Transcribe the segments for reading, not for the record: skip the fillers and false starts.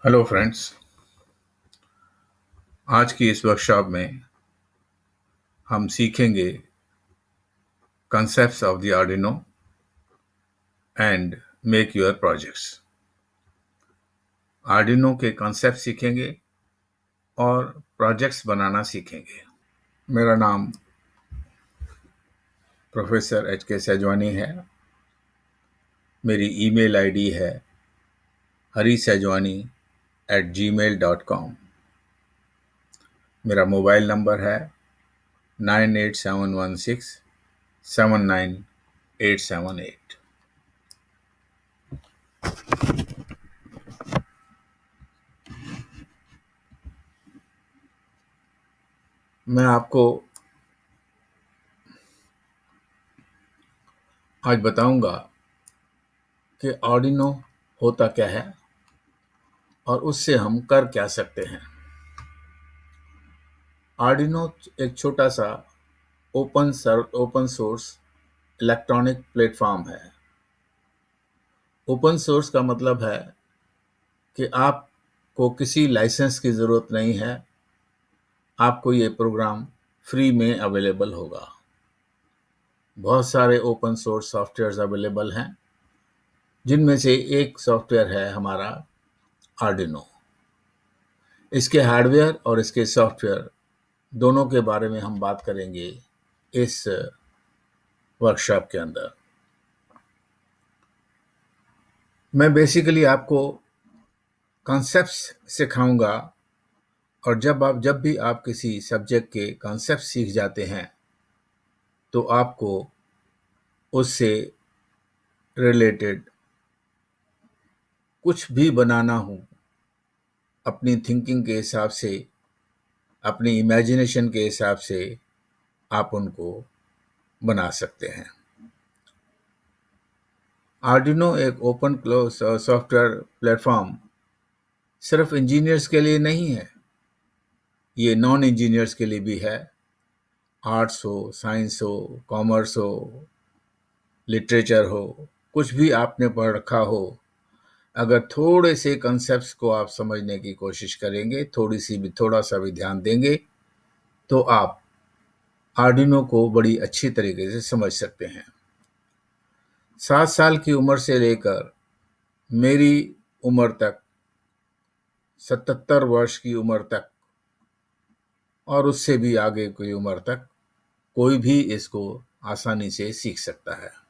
Hello friends. आज की इस वर्कशॉप में हम सीखेंगे concepts of the Arduino and make your projects। Arduino के concepts सीखेंगे और प्रोजेक्ट्स बनाना सीखेंगे। मेरा नाम प्रोफेसर HK सेजवानी है। मेरी ईमेल आईडी है harisejwani@gmail.com। मेरा मोबाइल नंबर है 9871679878। मैं आपको आज बताऊंगा कि आर्डिनो होता क्या है और उससे हम कर क्या सकते हैं। आर्डिनो एक छोटा सा ओपन सोर्स इलेक्ट्रॉनिक प्लेटफॉर्म है। ओपन सोर्स का मतलब है कि आपको किसी लाइसेंस की ज़रूरत नहीं है। आपको ये प्रोग्राम फ्री में अवेलेबल होगा। बहुत सारे ओपन सोर्स सॉफ्टवेयर्स अवेलेबल हैं, जिनमें से एक सॉफ्टवेयर है हमारा आर्डिनो। इसके हार्डवेयर और इसके सॉफ्टवेयर दोनों के बारे में हम बात करेंगे इस वर्कशॉप के अंदर। मैं बेसिकली आपको कॉन्सेप्ट्स सिखाऊंगा, और जब भी आप किसी सब्जेक्ट के कॉन्सेप्ट सीख जाते हैं तो आपको उससे रिलेटेड कुछ भी बनाना हो, अपनी थिंकिंग के हिसाब से, अपनी इमेजिनेशन के हिसाब से आप उनको बना सकते हैं। आर्डिनो एक ओपन सॉफ्टवेयर प्लेटफॉर्म सिर्फ इंजीनियर्स के लिए नहीं है, ये नॉन इंजीनियर्स के लिए भी है। आर्ट्स हो, साइंस हो, कॉमर्स हो, लिटरेचर हो, कुछ भी आपने पढ़ रखा हो, अगर थोड़े से कंसेप्ट्स को आप समझने की कोशिश करेंगे, थोड़ा सा भी ध्यान देंगे, तो आप आर्डिनो को बड़ी अच्छी तरीके से समझ सकते हैं। 7 साल की उम्र से लेकर मेरी उम्र तक, 77 वर्ष की उम्र तक और उससे भी आगे की उम्र तक कोई भी इसको आसानी से सीख सकता है।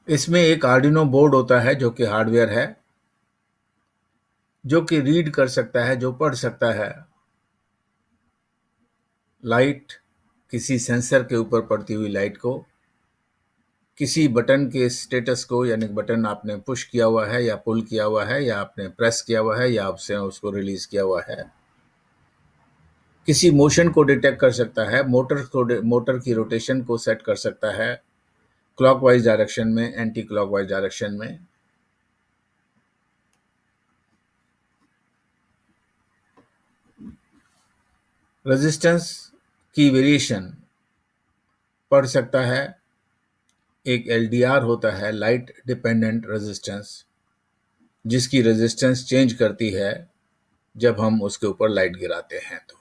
इसमें एक आर्डिनो बोर्ड होता है जो कि हार्डवेयर है, जो कि रीड कर सकता है, जो पढ़ सकता है। लाइट, किसी सेंसर के ऊपर पड़ती हुई लाइट को, किसी बटन के स्टेटस को, यानी बटन आपने पुश किया हुआ है या पुल किया हुआ है या आपने प्रेस किया हुआ है या आपसे उसको रिलीज किया हुआ है। किसी मोशन को डिटेक्ट कर सकता है, मोटर की रोटेशन को सेट कर सकता है, क्लॉकवाइज डायरेक्शन में, एंटी क्लॉकवाइज डायरेक्शन में। रेजिस्टेंस की वेरिएशन पढ़ सकता है। एक LDR होता है, लाइट डिपेंडेंट रेजिस्टेंस, जिसकी रेजिस्टेंस चेंज करती है जब हम उसके ऊपर लाइट गिराते हैं। तो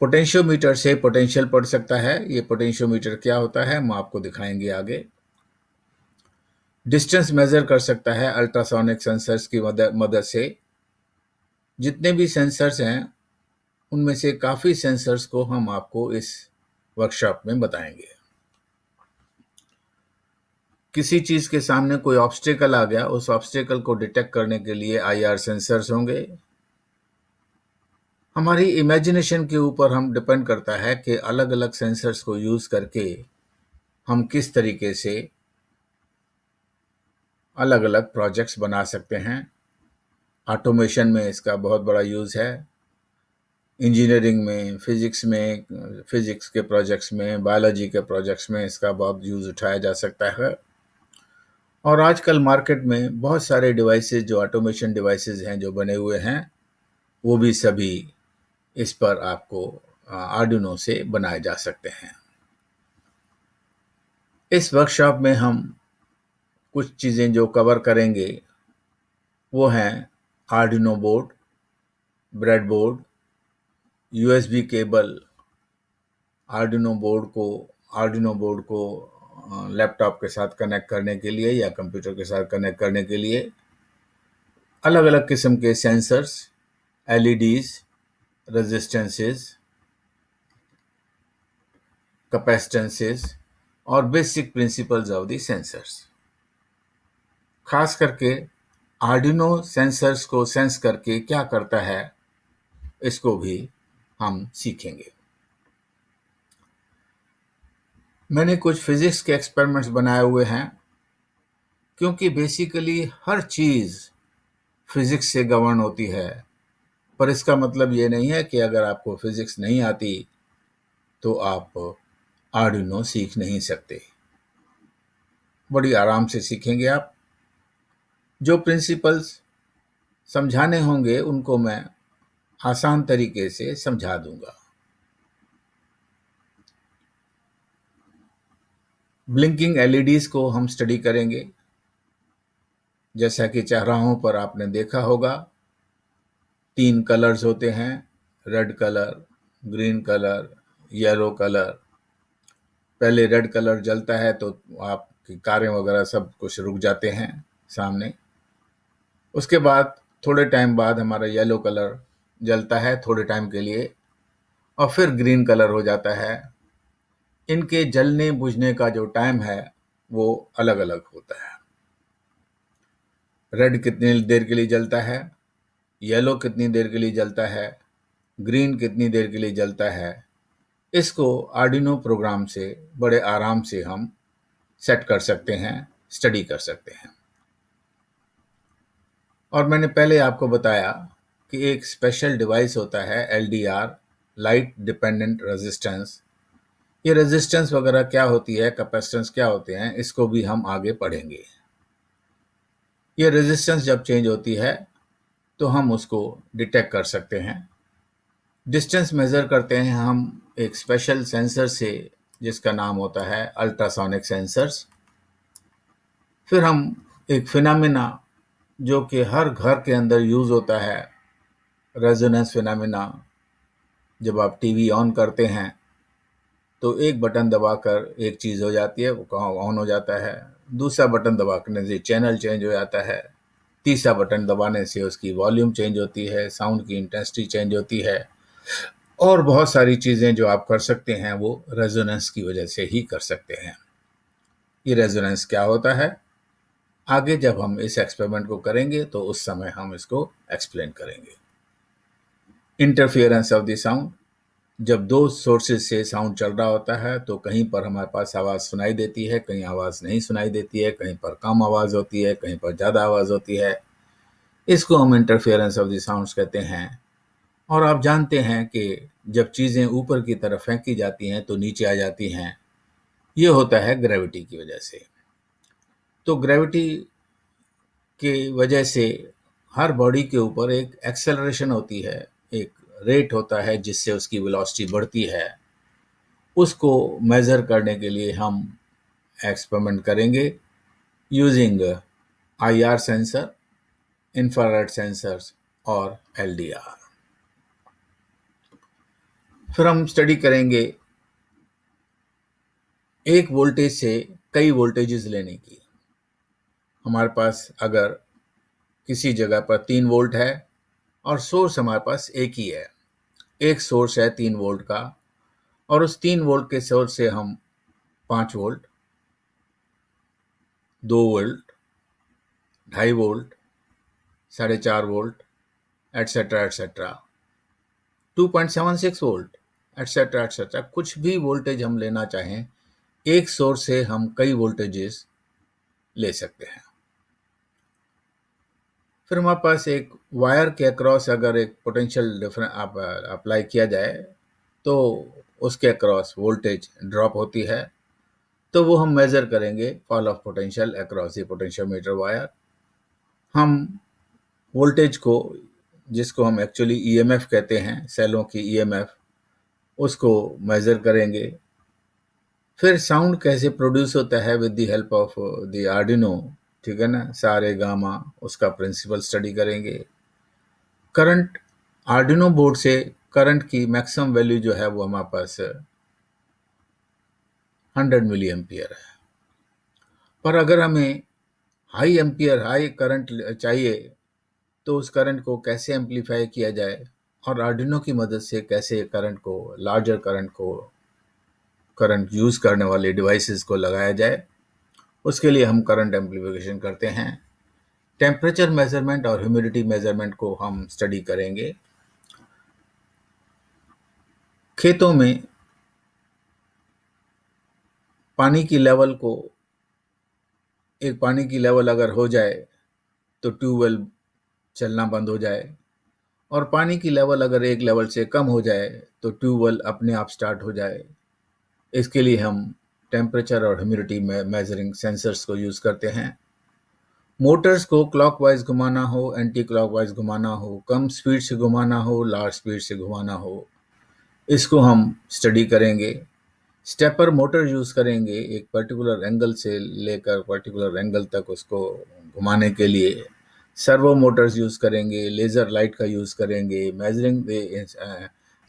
पोटेंशियोमीटर से पोटेंशियल पढ़ सकता है। ये पोटेंशियोमीटर क्या होता है हम आपको दिखाएंगे आगे। डिस्टेंस मेजर कर सकता है अल्ट्रासोनिक सेंसर्स की मदद से। जितने भी सेंसर्स हैं उनमें से काफ़ी सेंसर्स को हम आपको इस वर्कशॉप में बताएंगे। किसी चीज़ के सामने कोई ऑब्स्टेकल आ गया, उस ऑब्स्टेकल को डिटेक्ट करने के लिए IR सेंसर्स होंगे। हमारी इमेजिनेशन के ऊपर हम डिपेंड करता है कि अलग अलग सेंसर्स को यूज़ करके हम किस तरीके से अलग अलग प्रोजेक्ट्स बना सकते हैं। ऑटोमेशन में इसका बहुत बड़ा यूज़ है, इंजीनियरिंग में, फिज़िक्स के प्रोजेक्ट्स में, बायोलॉजी के प्रोजेक्ट्स में इसका बहुत यूज़ उठाया जा सकता है। और आजकल मार्केट में बहुत सारे डिवाइसेस, जो ऑटोमेशन डिवाइसेस हैं, जो बने हुए हैं, वो भी सभी इस पर आपको आर्डिनो से बनाए जा सकते हैं। इस वर्कशॉप में हम कुछ चीज़ें जो कवर करेंगे वो हैं Arduino board, bread board, USB cable, Arduino board को लैपटॉप के साथ कनेक्ट करने के लिए या कंप्यूटर के साथ कनेक्ट करने के लिए, अलग अलग किस्म के सेंसर्स, एलईडीज, रेजिस्टेंसेस, कैपेसिटेंसेस और basic principles of the sensors. खास करके आर्डिनो सेंसर्स को सेंस करके क्या करता है इसको भी हम सीखेंगे। मैंने कुछ फिजिक्स के एक्सपेरिमेंट्स बनाए हुए हैं, क्योंकि बेसिकली हर चीज़ फिजिक्स से गवर्न होती है, पर इसका मतलब ये नहीं है कि अगर आपको फिजिक्स नहीं आती तो आप आर्डिनो सीख नहीं सकते। बड़ी आराम से सीखेंगे आप। जो प्रिंसिपल्स समझाने होंगे उनको मैं आसान तरीके से समझा दूंगा। ब्लिंकिंग एलईडीज को हम स्टडी करेंगे। जैसा कि चौराहों पर आपने देखा होगा, 3 कलर्स होते हैं, red colour, green colour, yellow colour. पहले रेड कलर जलता है तो आपकी कारें वगैरह सब कुछ रुक जाते हैं सामने। उसके बाद थोड़े टाइम बाद हमारा येलो कलर जलता है थोड़े टाइम के लिए, और फिर ग्रीन कलर हो जाता है। इनके जलने बुझने का जो टाइम है वो अलग अलग होता है। रेड कितनी देर के लिए जलता है, येलो कितनी देर के लिए जलता है, ग्रीन कितनी देर के लिए जलता है, इसको आर्डिनो प्रोग्राम से बड़े आराम से हम सेट कर सकते हैं, स्टडी कर सकते हैं। और मैंने पहले आपको बताया कि एक स्पेशल डिवाइस होता है एलडीआर, लाइट डिपेंडेंट रेजिस्टेंस। ये रेजिस्टेंस वगैरह क्या होती है, कैपेसिटेंस क्या होते हैं, इसको भी हम आगे पढ़ेंगे। ये रेजिस्टेंस जब चेंज होती है तो हम उसको डिटेक्ट कर सकते हैं। डिस्टेंस मेज़र करते हैं हम एक स्पेशल सेंसर से जिसका नाम होता है अल्ट्रासोनिक सेंसर्स। फिर हम एक फिनोमेना जो कि हर घर के अंदर यूज़ होता है, रेजोनेंस फिनोमेना। जब आप टीवी ऑन करते हैं तो एक बटन दबाकर एक चीज़ हो जाती है, वो ऑन हो जाता है। दूसरा बटन दबाने से चैनल चेंज हो जाता है। तीसरा बटन दबाने से उसकी वॉल्यूम चेंज होती है, साउंड की इंटेंसिटी चेंज होती है, और बहुत सारी चीज़ें जो आप कर सकते हैं वो रेजोनेंस की वजह से ही कर सकते हैं। ये रेजोनेंस क्या होता है, आगे जब हम इस एक्सपेरिमेंट को करेंगे तो उस समय हम इसको एक्सप्लेन करेंगे। इंटरफियरेंस ऑफ द साउंड, जब 2 सोर्सेज से साउंड चल रहा होता है तो कहीं पर हमारे पास आवाज़ सुनाई देती है, कहीं आवाज़ नहीं सुनाई देती है, कहीं पर कम आवाज़ होती है, कहीं पर ज़्यादा आवाज़ होती है। इसको हम इंटरफियरेंस ऑफ द साउंड्स कहते हैं। और आप जानते हैं कि जब चीज़ें ऊपर की तरफ फेंकी जाती हैं तो नीचे आ जाती हैं। ये होता है ग्रेविटी की वजह से। तो ग्रेविटी की वजह से हर बॉडी के ऊपर एक एक्सेलरेशन होती है, एक रेट होता है जिससे उसकी वेलोसिटी बढ़ती है। उसको मेज़र करने के लिए हम एक्सपेरिमेंट करेंगे using IR sensor, infrared sensors और एलडीआर। फिर हम स्टडी करेंगे एक वोल्टेज से कई वोल्टेजेस लेने की। हमारे पास अगर किसी जगह पर 3 वोल्ट है और सोर्स हमारे पास एक ही है, एक सोर्स है 3 वोल्ट का, और उस 3 वोल्ट के सोर्स से हम 5 volt, 2 volt, 2.5 volt, 4.5 volt, etcetera etcetera, 2.76 volt, etcetera etcetera, कुछ भी वोल्टेज हम लेना चाहें, एक सोर्स से हम कई वोल्टेजेस ले सकते हैं। फिर हमारे पास एक वायर के अक्रॉस अगर एक पोटेंशियल डिफरेंस अप्लाई किया जाए तो उसके अक्रॉस वोल्टेज ड्रॉप होती है, तो वो हम मेज़र करेंगे fall of potential across the potentiometer wire. हम वोल्टेज को, जिसको हम एक्चुअली ईएमएफ कहते हैं, सेलों की ईएमएफ, उसको मेज़र करेंगे। फिर साउंड कैसे प्रोड्यूस होता है with the help of the Arduino, ठीक है ना, सारे गामा, उसका प्रिंसिपल स्टडी करेंगे। करंट, आर्डिनो बोर्ड से करंट की मैक्सिमम वैल्यू जो है वो हमारे पास 100 मिली एम्पियर है। पर अगर हमें हाई एम्पियर, हाई करंट चाहिए, तो उस करंट को कैसे एम्पलीफाई किया जाए और आर्डिनो की मदद से कैसे करंट को, लार्जर करंट को, करंट यूज़ करने वाले डिवाइसेस को लगाया जाए, उसके लिए हम करंट एम्पलीफिकेशन करते हैं। टेम्परेचर मेजरमेंट और ह्यूमिडिटी मेजरमेंट को हम स्टडी करेंगे। खेतों में पानी की लेवल को, एक पानी की लेवल अगर हो जाए तो ट्यूबवेल चलना बंद हो जाए, और पानी की लेवल अगर एक लेवल से कम हो जाए तो ट्यूबवेल अपने आप स्टार्ट हो जाए। इसके लिए हम टेम्परेचर और ह्यूमिडिटी मेजरिंग सेंसर्स को यूज़ करते हैं। मोटर्स को क्लॉकवाइज घुमाना हो, एंटी क्लॉकवाइज घुमाना हो, कम स्पीड से घुमाना हो, लार्ज स्पीड से घुमाना हो, इसको हम स्टडी करेंगे। स्टेपर मोटर यूज़ करेंगे एक पर्टिकुलर एंगल से लेकर पर्टिकुलर एंगल तक उसको घुमाने के लिए। सर्वो मोटर्स यूज़ करेंगे, लेज़र लाइट का यूज़ करेंगे, मेजरिंग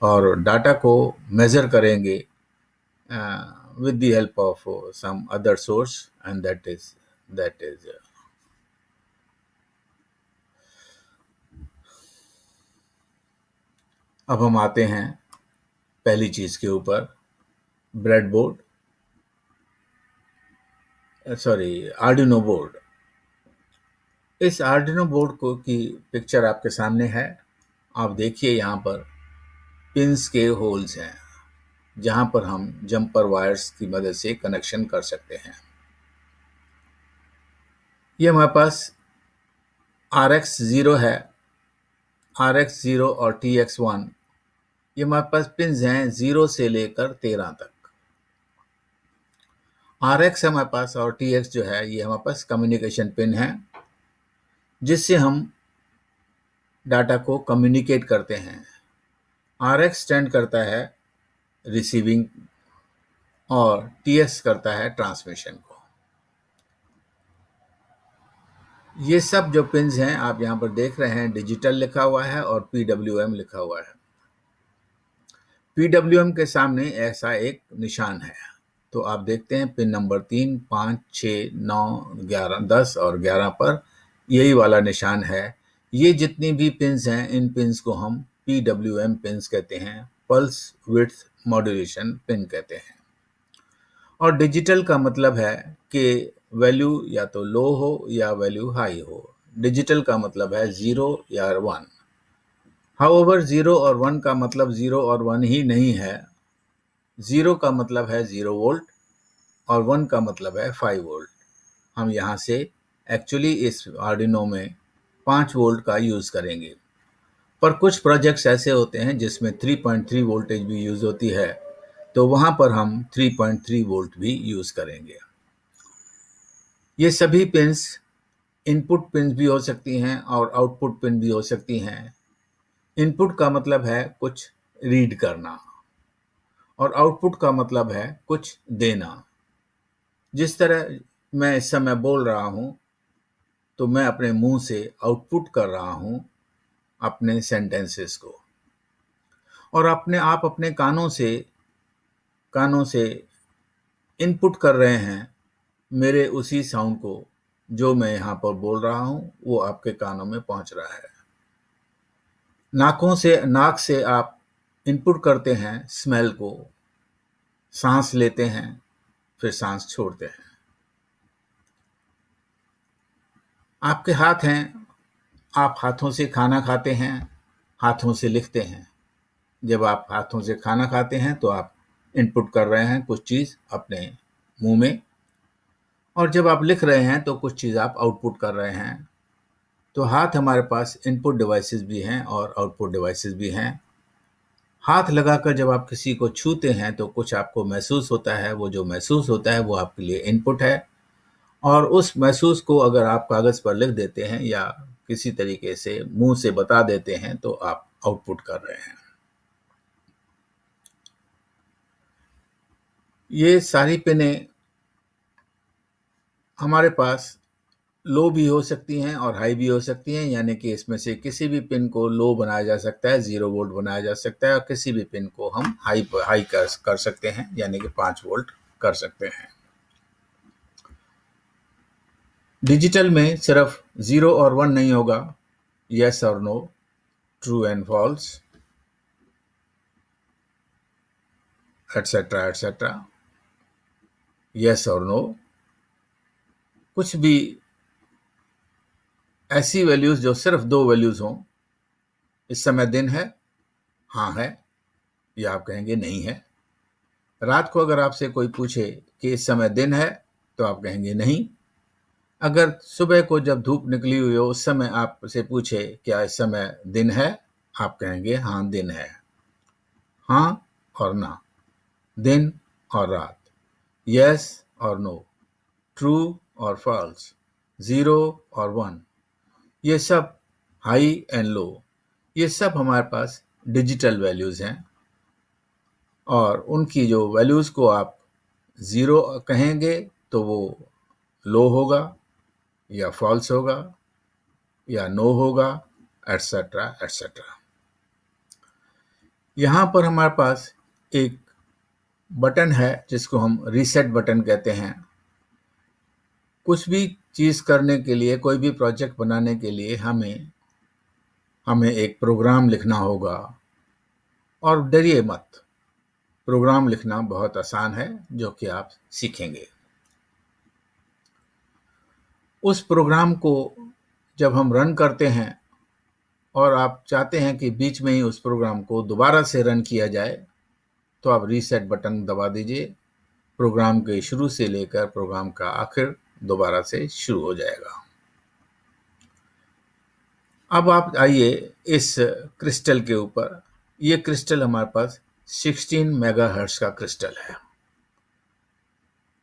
और डाटा को मेज़र करेंगे with the help of some other source, and that is अब हम आते हैं पहली चीज के ऊपर, bread board, sorry Arduino board. इस आर्डिनो बोर्ड को की पिक्चर आपके सामने है। आप देखिए यहाँ पर पिंस के होल्स हैं जहाँ पर हम जंपर वायर्स की मदद से कनेक्शन कर सकते हैं। ये हमारे पास RX0 है, RX0 और TX1, ये हमारे पास पिंस हैं 0 से लेकर 13 तक। RX हमारे पास और TX जो है ये हमारे पास कम्युनिकेशन पिन है, जिससे हम डाटा को कम्युनिकेट करते हैं। RX स्टैंड करता है रिसीविंग और TX करता है ट्रांसमिशन को। ये सब जो पिन्स हैं आप यहाँ पर देख रहे हैं, डिजिटल लिखा हुआ है और PWM लिखा हुआ है। PWM के सामने ऐसा एक निशान है, तो आप देखते हैं पिन नंबर 3, 5, 6, 9, 11, 10 और 11 पर यही वाला निशान है। ये जितनी भी पिन्स हैं इन पिन्स को हम PWM पिन्स कहते हैं, पल्स विड्थ मॉड्यूलेशन पिन कहते हैं। और डिजिटल का मतलब है कि वैल्यू या तो लो हो या वैल्यू हाई हो। डिजिटल का मतलब है 0 या 1। हाउएवर 0 और 1 का मतलब 0 और 1 ही नहीं है। 0 का मतलब है 0 वोल्ट और 1 का मतलब है 5 वोल्ट। हम यहाँ से एक्चुअली इस आर्डिनो में 5 वोल्ट का यूज़ करेंगे, पर कुछ प्रोजेक्ट्स ऐसे होते हैं जिसमें 3.3 वोल्टेज भी यूज़ होती है, तो वहाँ पर हम 3.3 वोल्ट भी यूज़ करेंगे। ये सभी पिन्स इनपुट पिन्स भी हो सकती हैं और आउटपुट पिन भी हो सकती हैं। इनपुट का मतलब है कुछ रीड करना और आउटपुट का मतलब है कुछ देना। जिस तरह मैं इस समय बोल रहा हूँ तो मैं अपने मुंह से आउटपुट कर रहा हूँ अपने सेंटेंसेस को, और आप अपने कानों से इनपुट कर रहे हैं मेरे उसी साउंड को जो मैं यहाँ पर बोल रहा हूँ, वो आपके कानों में पहुँच रहा है। नाक से आप इनपुट करते हैं स्मेल को, सांस लेते हैं फिर सांस छोड़ते हैं। आपके हाथ हैं, आप हाथों से खाना खाते हैं, हाथों से लिखते हैं। जब आप हाथों से खाना खाते हैं तो आप इनपुट कर रहे हैं कुछ चीज़ अपने मुंह में, और जब आप लिख रहे हैं तो कुछ चीज़ आप आउटपुट कर रहे हैं। तो हाथ हमारे पास इनपुट डिवाइसेस भी हैं और आउटपुट डिवाइसेस भी हैं। हाथ लगाकर जब आप किसी को छूते हैं तो कुछ आपको महसूस होता है, वो जो महसूस होता है वो आपके लिए इनपुट है, और उस महसूस को अगर आप कागज़ पर लिख देते हैं या किसी तरीके से मुंह से बता देते हैं तो आप आउटपुट कर रहे हैं। ये सारी पिनें हमारे पास लो भी हो सकती हैं और हाई भी हो सकती हैं, यानी कि इसमें से किसी भी पिन को लो बनाया जा सकता है, 0 वोल्ट बनाया जा सकता है, और किसी भी पिन को हम हाई कर सकते हैं, यानी कि 5 वोल्ट कर सकते हैं। डिजिटल में सिर्फ 0 और 1 नहीं होगा, यस और no, true and false, et cetera et cetera, yes और नो, कुछ भी ऐसी वैल्यूज जो सिर्फ 2 वैल्यूज हों। इस समय दिन है, हाँ है, या आप कहेंगे नहीं है। रात को अगर आपसे कोई पूछे कि इस समय दिन है, तो आप कहेंगे नहीं। अगर सुबह को जब धूप निकली हुई हो उस समय आपसे पूछे क्या इस समय दिन है, आप कहेंगे हाँ दिन है। हाँ और ना, दिन और रात, यस और नो, ट्रू और फॉल्स, 0 और 1, ये सब हाई एंड लो, ये सब हमारे पास डिजिटल वैल्यूज हैं। और उनकी जो वैल्यूज को आप 0 कहेंगे तो वो लो होगा या फॉल्स होगा या नो होगा, एटसेट्रा एटसेट्रा। यहाँ पर हमारे पास एक बटन है जिसको हम रीसेट बटन कहते हैं। कुछ भी चीज़ करने के लिए, कोई भी प्रोजेक्ट बनाने के लिए हमें एक प्रोग्राम लिखना होगा। और डरिए मत, प्रोग्राम लिखना बहुत आसान है, जो कि आप सीखेंगे। उस प्रोग्राम को जब हम रन करते हैं और आप चाहते हैं कि बीच में ही उस प्रोग्राम को दोबारा से रन किया जाए, तो आप रीसेट बटन दबा दीजिए। प्रोग्राम के शुरू से लेकर प्रोग्राम का आखिर दोबारा से शुरू हो जाएगा। अब आप आइए इस क्रिस्टल के ऊपर। ये क्रिस्टल हमारे पास 16 मेगाहर्ट्ज का क्रिस्टल है।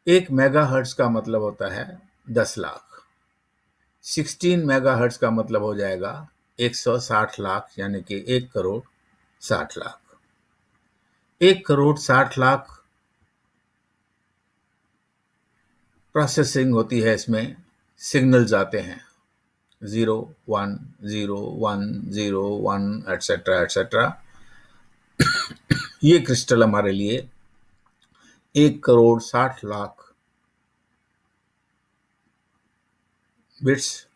1 मेगाहर्ट्ज का मतलब होता है 10 लाख। 16 मेगाहर्ट्ज का मतलब हो जाएगा 160 लाख, यानी कि 1 करोड़ 60 लाख। 1 करोड़ 60 लाख प्रोसेसिंग होती है, इसमें सिग्नल्स आते हैं 0 1 0 1 0 1 एटसेट्रा एटसेट्रा। ये क्रिस्टल हमारे लिए 1 करोड़ 60 लाख बिट्स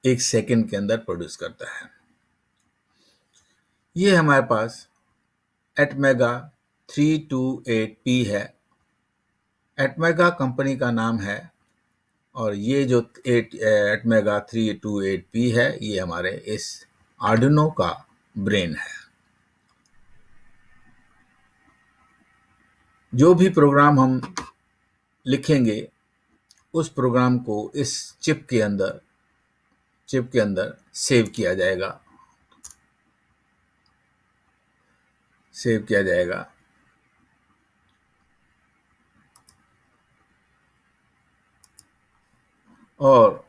1 सेकंड के अंदर प्रोड्यूस करता है। ये हमारे पास एटमेगा 328P है। एटमेगा कंपनी का नाम है, और ये जो एटमेगा 328P है, ये हमारे इस आर्डिनो का ब्रेन है। जो भी प्रोग्राम हम लिखेंगे उस प्रोग्राम को इस चिप के अंदर सेव किया जाएगा, और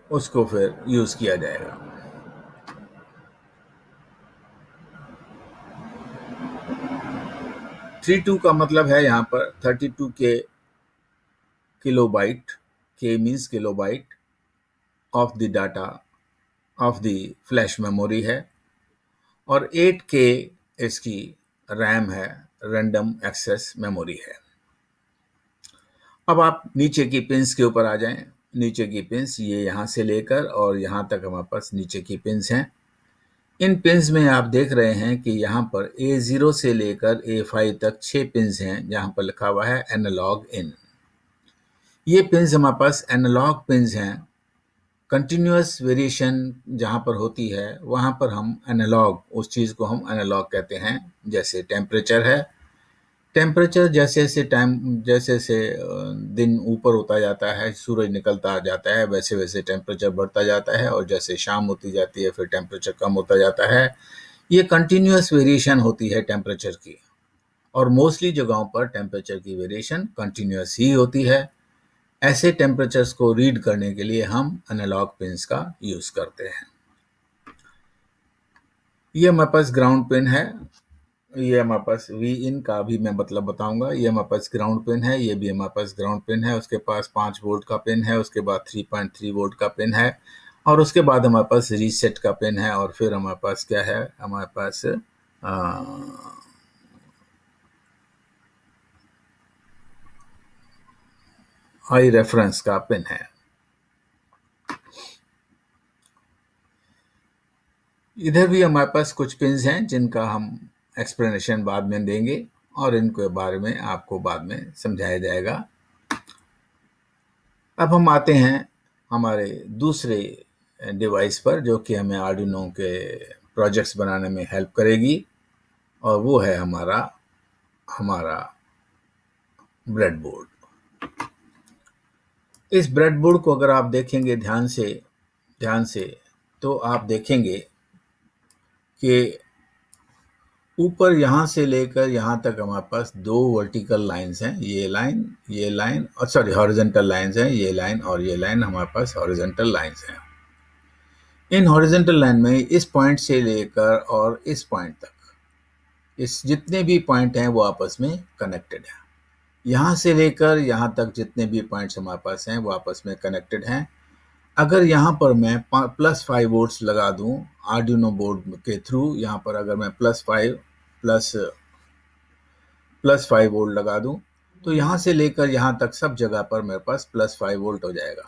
उसको फिर यूज किया जाएगा। थ्री टू का मतलब है यहाँ पर 32K kilobyte. K means kilobyte of the data of the flash memory है, और 8K इसकी रैम है, रैंडम एक्सेस मेमोरी है। अब आप नीचे की पिंस के ऊपर आ जाएं। नीचे की पिंस ये यहाँ से लेकर और यहाँ तक हमारे पास नीचे की पिंस हैं। इन पिंस में आप देख रहे हैं कि यहाँ पर A0 से लेकर A5 तक 6 पिंस हैं, जहाँ पर लिखा हुआ है एनालॉग इन। ये पिंस हमारे पास एनालॉग पिंस हैं। कंटिन्यूअस वेरिएशन जहाँ पर होती है वहाँ पर हम एनालॉग, उस चीज़ को हम एनालॉग कहते हैं। जैसे टेम्परेचर है, टेम्परेचर जैसे जैसे दिन ऊपर होता जाता है, सूरज निकलता जाता है, वैसे वैसे टेम्परेचर बढ़ता जाता है, और जैसे शाम होती जाती है फिर टेम्परेचर कम होता जाता है। ये कंटिन्यूअस वेरिएशन होती है टेम्परेचर की, और मोस्टली जगहों पर टेम्परेचर की वेरिएशन कंटिन्यूअस ही होती है। ऐसे टेम्परेचर्स को रीड करने के लिए हम एनालॉग पिंस का यूज करते हैं। ये हमारे पास ग्राउंड पिन है, ये हमारे पास वी इन का भी मैं मतलब बताऊंगा। ये हमारे पास ग्राउंड पिन है, ये भी हमारे पास ग्राउंड पिन है। उसके पास 5 वोल्ट का पिन है, उसके बाद 3.3 वोल्ट का पिन है, और उसके बाद हमारे पास रीसेट का पिन है, और फिर हमारे पास क्या है, हमारे पास हाई रेफरेंस का पिन है। इधर भी हमारे पास कुछ पिन्स हैं जिनका हम एक्सप्लेनेशन बाद में देंगे, और इनके बारे में आपको बाद में समझाया जाएगा। अब हम आते हैं हमारे दूसरे डिवाइस पर, जो कि हमें आर्डिनो के प्रोजेक्ट्स बनाने में हेल्प करेगी, और वो है हमारा हमारा ब्रेडबोर्ड। इस ब्रेडबोर्ड को अगर आप देखेंगे ध्यान से तो आप देखेंगे कि ऊपर यहाँ से लेकर यहाँ तक हमारे पास 2 वर्टिकल लाइंस हैं, ये लाइन और सॉरी हॉरिजॉन्टल लाइंस हैं, ये लाइन और ये लाइन हमारे पास हॉरिजॉन्टल लाइंस हैं। इन हॉरिजॉन्टल लाइन में इस पॉइंट से लेकर और इस पॉइंट तक, इस जितने भी पॉइंट हैं वो आपस में कनेक्टेड हैं। यहाँ से लेकर यहाँ तक जितने भी पॉइंट्स हमारे पास हैं वो आपस में कनेक्टेड हैं। अगर यहाँ पर मैं +5 वोल्ट्स लगा दूं आर्डिनो बोर्ड के थ्रू, यहाँ पर अगर मैं +5 वोल्ट लगा दूं, तो यहाँ से लेकर यहाँ तक सब जगह पर मेरे पास +5 वोल्ट हो जाएगा।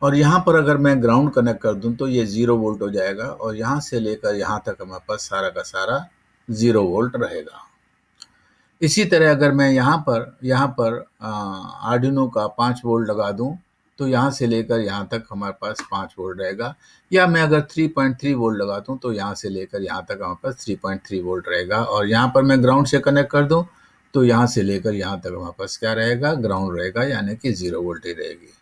और यहाँ पर अगर मैं ग्राउंड कनेक्ट कर दूं तो ये 0 वोल्ट हो जाएगा, और यहाँ से लेकर यहाँ तक हमारे पास सारा का सारा 0 वोल्ट रहेगा। इसी तरह अगर मैं यहाँ पर आर्डिनो का 5 वोल्ट लगा दूं, तो यहाँ से लेकर यहाँ तक हमारे पास 5 वोल्ट रहेगा। या मैं अगर 3.3 वोल्ट लगा दूं, तो यहाँ से लेकर यहाँ तक हमारे पास 3.3 वोल्ट रहेगा। और यहाँ पर मैं ग्राउंड से कनेक्ट कर दूं, तो यहाँ से लेकर यहाँ तक हमारे पास क्या रहेगा, ग्राउंड रहेगा, यानी कि 0 वोल्ट ही रहेगी।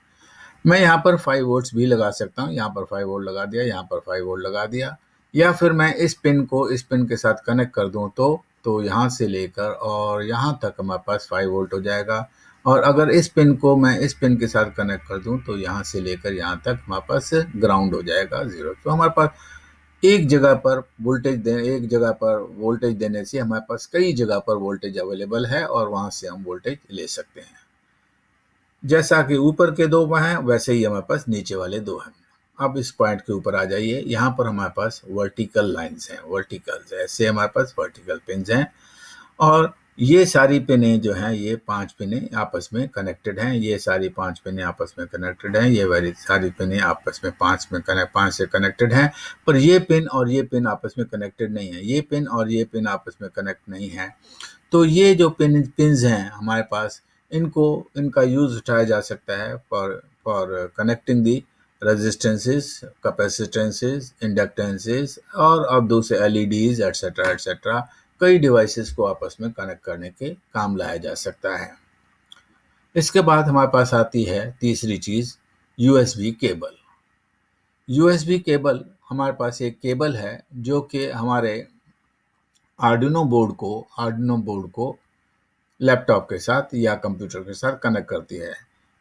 मैं यहाँ पर 5 वोल्ट्स भी लगा सकता हूँ, यहाँ पर 5 वोल्ट लगा दिया, यहाँ पर 5 वोल्ट लगा दिया। या फिर मैं इस पिन को इस पिन के साथ कनेक्ट कर दूं, तो यहाँ से लेकर और यहाँ तक हमारे पास 5 वोल्ट हो जाएगा। और अगर इस पिन को मैं इस पिन के साथ कनेक्ट कर दूं, तो यहाँ से लेकर यहाँ तक हमारे पास ग्राउंड हो जाएगा 0। तो हमारे पास एक जगह पर वोल्टेज देने से हमारे पास कई जगह पर वोल्टेज अवेलेबल है, और वहाँ से हम वोल्टेज ले सकते हैं। जैसा कि ऊपर के 2 हैं, वैसे ही हमारे पास नीचे वाले 2 हैं। अब इस पॉइंट के ऊपर आ जाइए, यहाँ पर हमारे पास वर्टिकल लाइंस हैं, वर्टिकल्स ऐसे हमारे पास वर्टिकल पिन्स हैं, और ये सारी पिनें जो हैं, ये 5 पिनें आपस में कनेक्टेड हैं। ये सारी 5 पिनें आपस में कनेक्टेड हैं। ये वाली सारी पिनें आपस में 5 से कनेक्टेड हैं। पर ये पिन और ये पिन आपस में कनेक्टेड नहीं है, ये पिन और ये पिन आपस में कनेक्ट नहीं है। तो ये जो पिन्स हैं हमारे पास, इनका यूज़ उठाया जा सकता है फॉर कनेक्टिंग दी रेजिस्टेंसेस, कैपेसिटेंसेस, इंडक्टेंसेस, और अब दूसरे एलईडीज एटसेट्रा एटसेट्रा, कई डिवाइसेस को आपस में कनेक्ट करने के काम लाया जा सकता है। इसके बाद हमारे पास आती है तीसरी चीज़, यूएसबी केबल। यूएसबी केबल हमारे पास एक केबल है जो कि हमारे आर्डिनो बोर्ड को लैपटॉप के साथ या कंप्यूटर के साथ कनेक्ट करती है।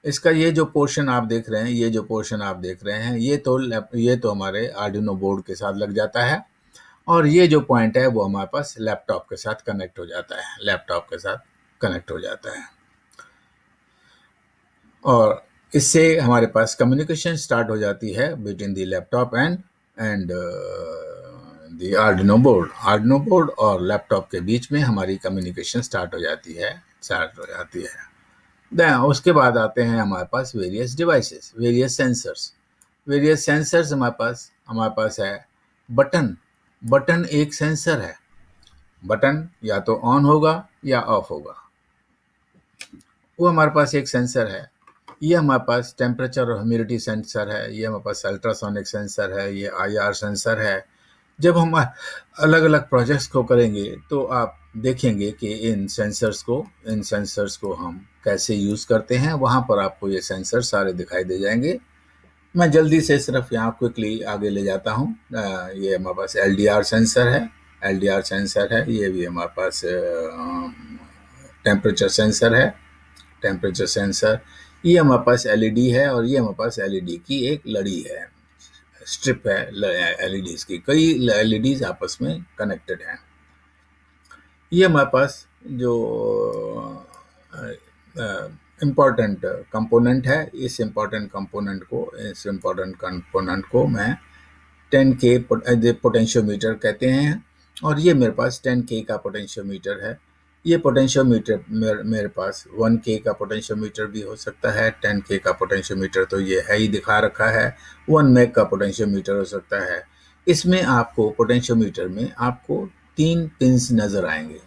इसका ये जो पोर्शन आप देख रहे हैं, ये तो हमारे आर्डिनो बोर्ड के साथ लग जाता है, और ये जो पॉइंट है वो हमारे पास लैपटॉप के साथ कनेक्ट हो जाता है। और इससे हमारे पास कम्युनिकेशन स्टार्ट हो जाती है between the laptop and the Arduino board और लैपटॉप के बीच में हमारी कम्युनिकेशन स्टार्ट हो जाती है। उसके बाद आते हैं हमारे पास वेरियस डिवाइसेस, वेरियस सेंसर्स हमारे पास है। बटन एक सेंसर है। बटन या तो ऑन होगा या ऑफ होगा, वो हमारे पास एक सेंसर है। ये हमारे पास टेम्परेचर और ह्यूमिडिटी सेंसर है, ये हमारे पास अल्ट्रासोनिक सेंसर है, ये आईआर सेंसर है। जब हम अलग अलग प्रोजेक्ट्स को करेंगे तो आप देखेंगे कि इन सेंसर्स को हम कैसे यूज़ करते हैं, वहाँ पर आपको ये सेंसर सारे दिखाई दे जाएंगे। मैं जल्दी से सिर्फ यहाँ क्विकली आगे ले जाता हूँ। ये हमारे पास एलडीआर सेंसर है, ये भी हमारे पास टेम्परेचर सेंसर, ये हमारे पास एलईडी है, और ये हमारे पास एलईडी की एक लड़ी है, स्ट्रिप है एलईडीज की। कई एलईडीज आपस में कनेक्टेड हैं। ये हमारे पास जो इम्पोर्टेंट कंपोनेंट है, इस इम्पोर्टेंट कंपोनेंट को मैं 10K पोटेंशियोमीटर कहते हैं, और ये मेरे पास 10K का पोटेंशियोमीटर है। ये पोटेंशियोमीटर मेरे पास 1K का पोटेंशियोमीटर भी हो सकता है, 10K का पोटेंशियोमीटर तो ये है ही दिखा रखा है, 1 meg का पोटेंशियोमीटर हो सकता है। इसमें आपको पोटेंशियोमीटर में आपको 3 पिन्स नज़र आएंगे।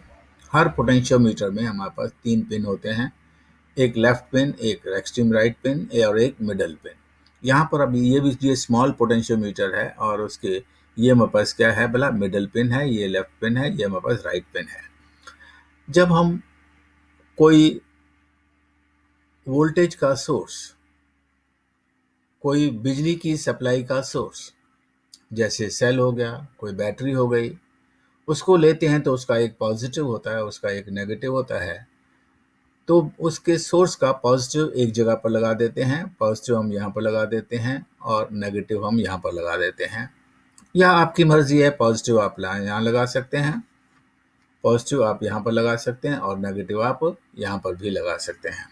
हर पोटेंशियोमीटर में हमारे पास 3 पिन होते हैं, एक लेफ्ट पिन, एक एक्सट्रीम राइट पिन और एक मिडल पिन। यहाँ पर अभी ये स्मॉल पोटेंशियोमीटर है, और उसके ये हमारे पास क्या है भला, मिडल पिन है, ये लेफ्ट पिन है, ये हमारे पास राइट पिन है। जब हम कोई वोल्टेज का सोर्स, कोई बिजली की सप्लाई का सोर्स, जैसे सेल हो गया, कोई बैटरी हो गई, उसको लेते हैं तो उसका एक पॉजिटिव होता है, उसका एक नेगेटिव होता है। तो उसके सोर्स का पॉजिटिव एक जगह पर लगा देते हैं, पॉजिटिव हम यहाँ पर लगा देते हैं, और नेगेटिव हम यहाँ पर लगा देते हैं। या आपकी मर्जी है, पॉजिटिव आप यहाँ लगा सकते हैं, पॉजिटिव आप यहाँ पर लगा सकते हैं, और नेगेटिव आप यहाँ पर भी लगा सकते हैं।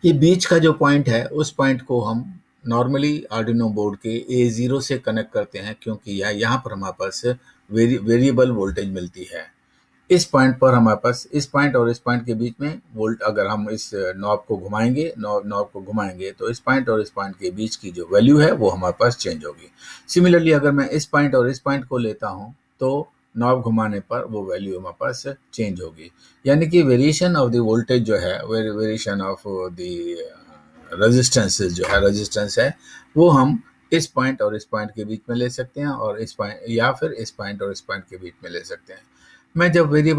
ये बीच का जो पॉइंट है, उस पॉइंट को हम नॉर्मली आर्डिनो बोर्ड के A0 से कनेक्ट करते हैं, क्योंकि यहाँ पर हमारे पास वेरिएबल वोल्टेज मिलती है। इस पॉइंट पर हमारे पास, इस पॉइंट और इस पॉइंट के बीच में वोल्ट, अगर हम इस नॉब को घुमाएंगे तो इस पॉइंट और इस पॉइंट के बीच की जो वैल्यू है वो हमारे पास चेंज होगी। सिमिलरली अगर मैं इस पॉइंट और इस पॉइंट को लेता हूँ तो नॉब घुमाने पर वो वैल्यू हमारे पास चेंज होगी। यानी कि वेरिएशन ऑफ द वोल्टेज जो है, वेरिएशन ऑफ द रेजिस्टेंस जो है, रेजिस्टेंस है, वो हम इस पॉइंट और इस पॉइंट के बीच में ले सकते हैं, और इस पॉइंट, या फिर इस पॉइंट और इस पॉइंट के बीच में ले सकते हैं। मैं जब value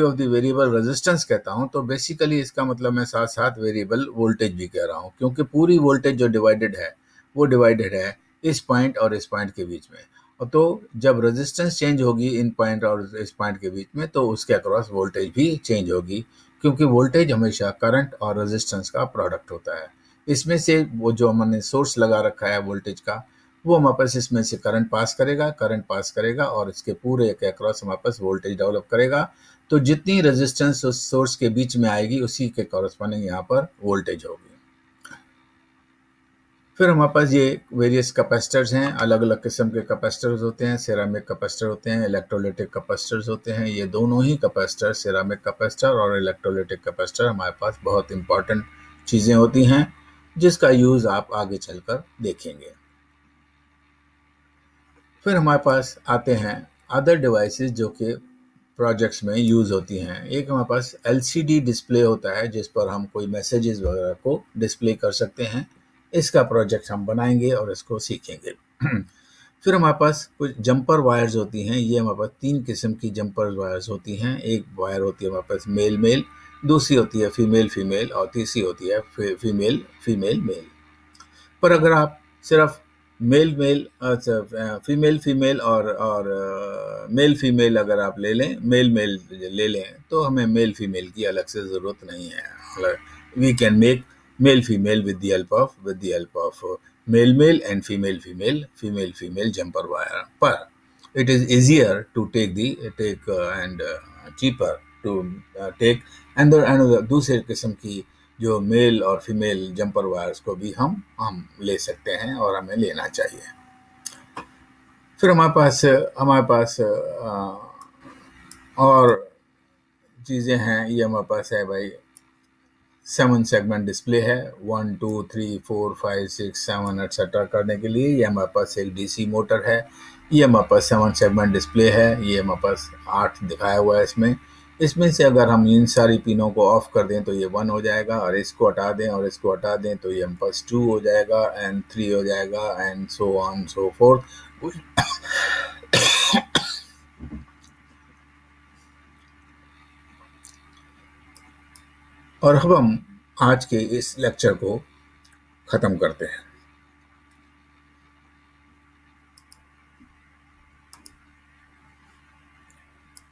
of the variable resistance कहता हूं, तो बेसिकली इसका मतलब मैं साथ साथ वेरिएबल वोल्टेज भी कह रहा हूं, क्योंकि पूरी वोल्टेज जो डिवाइडेड है वो डिवाइडेड है इस पॉइंट और इस पॉइंट के बीच में। और तो जब रेजिस्टेंस चेंज होगी इन पॉइंट और इस पॉइंट के बीच में, तो उसके अक्रॉस वोल्टेज भी चेंज होगी, क्योंकि वोल्टेज हमेशा करंट और रेजिस्टेंस का प्रोडक्ट होता है। इसमें से वो जो हमने सोर्स लगा रखा है वोल्टेज का, वो हमारे पास इसमें से करंट पास करेगा और इसके पूरे के अक्रॉस हमारे पास वोल्टेज डेवलप करेगा। तो जितनी रेजिस्टेंस उस सोर्स के बीच में आएगी, उसी के कॉरस्पॉन्डिंग यहाँ पर वोल्टेज होगी। फिर हमारे पास ये वेरियस कैपेसिटर्स हैं, अलग अलग किस्म के कैपेसिटर्स होते हैं, सेरामिक कैपेसिटर होते हैं, इलेक्ट्रोलाइटिक कैपेसिटर्स होते हैं। ये दोनों ही कैपेसिटर, सेरामिक कैपेसिटर और इलेक्ट्रोलाइटिक कैपेसिटर, हमारे पास बहुत इंपॉर्टेंट चीज़ें होती हैं, जिसका यूज़ आप आगे चलकर देखेंगे। फिर हमारे पास आते हैं अदर डिवाइसेस जो कि प्रोजेक्ट्स में यूज़ होती हैं। एक हमारे पास LCD डिस्प्ले होता है, जिस पर हम कोई मैसेजेस वगैरह को डिस्प्ले कर सकते हैं। इसका प्रोजेक्ट हम बनाएंगे और इसको सीखेंगे। फिर हमारे पास कुछ जंपर वायर्स होती हैं। ये हमारे पास 3 किस्म की जंपर वायर्स होती हैं। एक वायर होती है हमारे पास मेल मेल, दूसरी होती है फीमेल फीमेल, और तीसरी होती है फीमेल फीमेल मेल। पर अगर आप सिर्फ मेल मेल, फीमेल फीमेल और मेल फीमेल अगर आप ले लें, मेल मेल ले लें, तो हमें मेल फीमेल की अलग से ज़रूरत नहीं है। We can make male female with the help of male male and female female, female female jumper wire. पर it is easier to take and cheaper to take and दूसरे किस्म की जो मेल और फीमेल जंपर वायर्स को भी हम ले सकते हैं, और हमें लेना चाहिए। फिर हमारे पास और चीज़ें हैं। ये हमारे पास है भाई 7 सेगमेंट डिस्प्ले है, 1 2 3 4 5 6 7 एटसेट्रा करने के लिए। ये हमारे पास एक DC मोटर है। ये हमारे पास 7 सेगमेंट डिस्प्ले है। ये हमारे पास 8 दिखाया हुआ है इसमें। इसमें से अगर हम इन सारी पिनों को ऑफ कर दें तो ये 1 हो जाएगा, और इसको हटा दें और इसको हटा दें तो ये हमारे पास 2 हो जाएगा, एंड 3 हो जाएगा, and so on so fourth. और अब हम आज के इस लेक्चर को ख़त्म करते हैं।